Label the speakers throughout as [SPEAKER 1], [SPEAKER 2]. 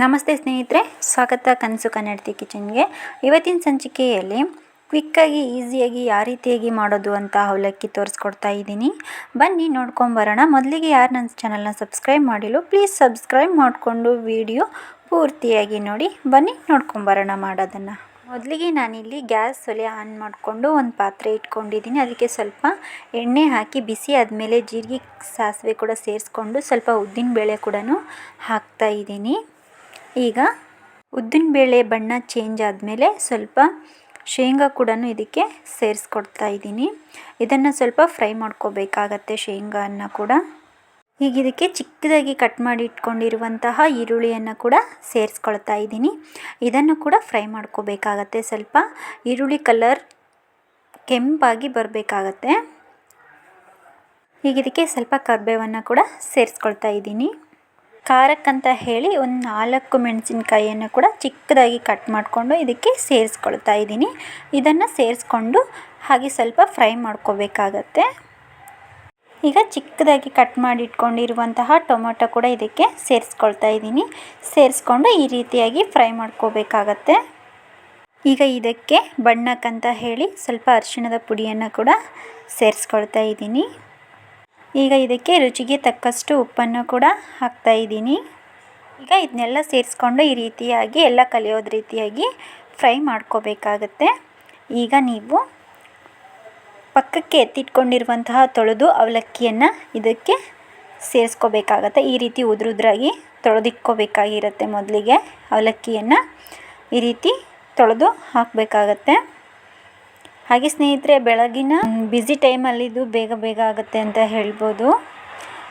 [SPEAKER 1] ನಮಸ್ತೆ ಸ್ನೇಹಿತರೆ, ಸ್ವಾಗತ ಕನಸು ಕನ್ನಡತಿ ಕಿಚನ್ಗೆ. ಇವತ್ತಿನ ಸಂಚಿಕೆಯಲ್ಲಿ ಕ್ವಿಕ್ಕಾಗಿ ಈಸಿಯಾಗಿ ಯಾವ ರೀತಿಯಾಗಿ ಮಾಡೋದು ಅಂತ ಅವಲಕ್ಕಿ ತೋರಿಸ್ಕೊಡ್ತಾ ಇದ್ದೀನಿ. ಬನ್ನಿ ನೋಡ್ಕೊಂಬರೋಣ. ಮೊದಲಿಗೆ ಯಾರು ನನ್ನ ಚಾನಲ್ನ ಸಬ್ಸ್ಕ್ರೈಬ್ ಮಾಡಿಲ್ಲ ಪ್ಲೀಸ್ ಸಬ್ಸ್ಕ್ರೈಬ್ ಮಾಡಿಕೊಂಡು ವಿಡಿಯೋ ಪೂರ್ತಿಯಾಗಿ ನೋಡಿ. ಬನ್ನಿ ನೋಡ್ಕೊಂಬರೋಣ ಮಾಡೋದನ್ನು. ಮೊದಲಿಗೆ ನಾನಿಲ್ಲಿ ಗ್ಯಾಸ್ ಒಲೆ ಆನ್ ಮಾಡಿಕೊಂಡು ಒಂದು ಪಾತ್ರೆ ಇಟ್ಕೊಂಡಿದ್ದೀನಿ. ಅದಕ್ಕೆ ಸ್ವಲ್ಪ ಎಣ್ಣೆ ಹಾಕಿ ಬಿಸಿ ಆದಮೇಲೆ ಜೀರಿಗೆ ಸಾಸಿವೆ ಕೂಡ ಸೇರಿಸ್ಕೊಂಡು ಸ್ವಲ್ಪ ಉದ್ದಿನಬೇಳೆ ಕೂಡ ಹಾಕ್ತಾ ಇದ್ದೀನಿ. ಈಗ ಉದ್ದಿನಬೇಳೆ ಬಣ್ಣ ಚೇಂಜ್ ಆದಮೇಲೆ ಸ್ವಲ್ಪ ಶೇಂಗಾ ಕೂಡ ಇದಕ್ಕೆ ಸೇರಿಸ್ಕೊಡ್ತಾ ಇದ್ದೀನಿ. ಇದನ್ನು ಸ್ವಲ್ಪ ಫ್ರೈ ಮಾಡ್ಕೋಬೇಕಾಗತ್ತೆ ಶೇಂಗಾನ ಕೂಡ. ಈಗ ಇದಕ್ಕೆ ಚಿಕ್ಕದಾಗಿ ಕಟ್ ಮಾಡಿ ಇಟ್ಕೊಂಡಿರುವಂತಹ ಈರುಳ್ಳಿಯನ್ನು ಕೂಡ ಸೇರಿಸ್ಕೊಳ್ತಾ ಇದ್ದೀನಿ. ಇದನ್ನು ಕೂಡ ಫ್ರೈ ಮಾಡ್ಕೋಬೇಕಾಗತ್ತೆ. ಸ್ವಲ್ಪ ಈರುಳ್ಳಿ ಕಲರ್ ಕೆಂಪಾಗಿ ಬರಬೇಕಾಗತ್ತೆ. ಈಗ ಇದಕ್ಕೆ ಸ್ವಲ್ಪ ಕರಿಬೇವನ್ನು ಕೂಡ ಸೇರಿಸ್ಕೊಳ್ತಾ ಇದ್ದೀನಿ. ಖಾರಕ್ಕಂತ ಹೇಳಿ ಒಂದು 4 ಮೆಣಸಿನ್ಕಾಯಿಯನ್ನು ಕೂಡ ಚಿಕ್ಕದಾಗಿ ಕಟ್ ಮಾಡಿಕೊಂಡು ಇದಕ್ಕೆ ಸೇರಿಸ್ಕೊಳ್ತಾ ಇದ್ದೀನಿ. ಇದನ್ನು ಸೇರಿಸ್ಕೊಂಡು ಹಾಗೆ ಸ್ವಲ್ಪ ಫ್ರೈ ಮಾಡ್ಕೋಬೇಕಾಗತ್ತೆ. ಈಗ ಚಿಕ್ಕದಾಗಿ ಕಟ್ ಮಾಡಿ ಇಟ್ಕೊಂಡಿರುವಂತಹ ಟೊಮೊಟೊ ಕೂಡ ಇದಕ್ಕೆ ಸೇರಿಸ್ಕೊಳ್ತಾ ಇದ್ದೀನಿ. ಸೇರಿಸ್ಕೊಂಡು ಈ ರೀತಿಯಾಗಿ ಫ್ರೈ ಮಾಡ್ಕೋಬೇಕಾಗತ್ತೆ. ಈಗ ಇದಕ್ಕೆ ಬಣ್ಣಕ್ಕಂತ ಹೇಳಿ ಸ್ವಲ್ಪ ಅರಿಶಿಣದ ಪುಡಿಯನ್ನು ಕೂಡ ಸೇರಿಸ್ಕೊಳ್ತಾ ಇದ್ದೀನಿ. ಈಗ ಇದಕ್ಕೆ ರುಚಿಗೆ ತಕ್ಕಷ್ಟು ಉಪ್ಪನ್ನು ಕೂಡ ಹಾಕ್ತಾ ಇದ್ದೀನಿ. ಈಗ ಇದನ್ನೆಲ್ಲ ಸೇರಿಸ್ಕೊಂಡು ಈ ರೀತಿಯಾಗಿ ಎಲ್ಲ ಕಲಿಯೋದು ರೀತಿಯಾಗಿ ಫ್ರೈ ಮಾಡ್ಕೋಬೇಕಾಗತ್ತೆ. ಈಗ ನೀವು ಪಕ್ಕಕ್ಕೆ ಎತ್ತಿಟ್ಕೊಂಡಿರುವಂತಹ ತೊಳೆದು ಅವಲಕ್ಕಿಯನ್ನು ಇದಕ್ಕೆ ಸೇರಿಸ್ಕೋಬೇಕಾಗತ್ತೆ. ಈ ರೀತಿ ಉದುರಾಗಿ ತೊಳೆದಿಟ್ಕೋಬೇಕಾಗಿರುತ್ತೆ. ಮೊದಲಿಗೆ ಅವಲಕ್ಕಿಯನ್ನು ಈ ರೀತಿ ತೊಳೆದು ಹಾಕಬೇಕಾಗತ್ತೆ. ಹಾಗೆ ಸ್ನೇಹಿತರೆ, ಬೆಳಗಿನ ಬ್ಯುಸಿ ಟೈಮಲ್ಲಿ ಇದು ಬೇಗ ಆಗುತ್ತೆ ಅಂತ ಹೇಳ್ಬೋದು.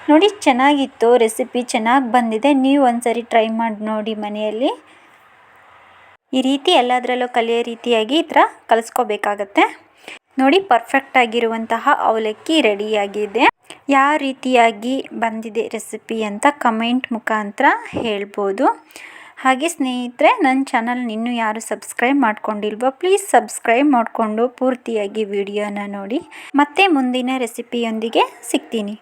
[SPEAKER 1] ನೋಡಿ, ಚೆನ್ನಾಗಿತ್ತು ರೆಸಿಪಿ, ಚೆನ್ನಾಗಿ ಬಂದಿದೆ. ನೀವು ಒಂದ್ಸರಿ ಟ್ರೈ ಮಾಡಿ ನೋಡಿ ಮನೆಯಲ್ಲಿ. ಈ ರೀತಿ ಎಲ್ಲದರಲ್ಲೂ ಕಲಿಯೋ ರೀತಿಯಾಗಿ ಈ ಥರ ಕಲಿಸ್ಕೋಬೇಕಾಗತ್ತೆ. ನೋಡಿ, ಪರ್ಫೆಕ್ಟ್ ಆಗಿರುವಂತಹ ಅವಲಕ್ಕಿ ರೆಡಿಯಾಗಿದೆ. ಯಾವ ರೀತಿಯಾಗಿ ಬಂದಿದೆ ರೆಸಿಪಿ ಅಂತ ಕಮೆಂಟ್ ಮುಖಾಂತರ ಹೇಳ್ಬೋದು. ಹಾಗೆ ಸ್ನೇಹಿತರೆ, ನನ್ನ ಚಾನಲ್ ಇನ್ನೂ ಯಾರು ಸಬ್ಸ್ಕ್ರೈಬ್ ಮಾಡ್ಕೊಂಡಿಲ್ವೋ ಪ್ಲೀಸ್ ಸಬ್ಸ್ಕ್ರೈಬ್ ಮಾಡಿಕೊಂಡು ಪೂರ್ತಿಯಾಗಿ ವಿಡಿಯೋನ ನೋಡಿ. ಮತ್ತೆ ಮುಂದಿನ ರೆಸಿಪಿಯೊಂದಿಗೆ ಸಿಗ್ತೀನಿ.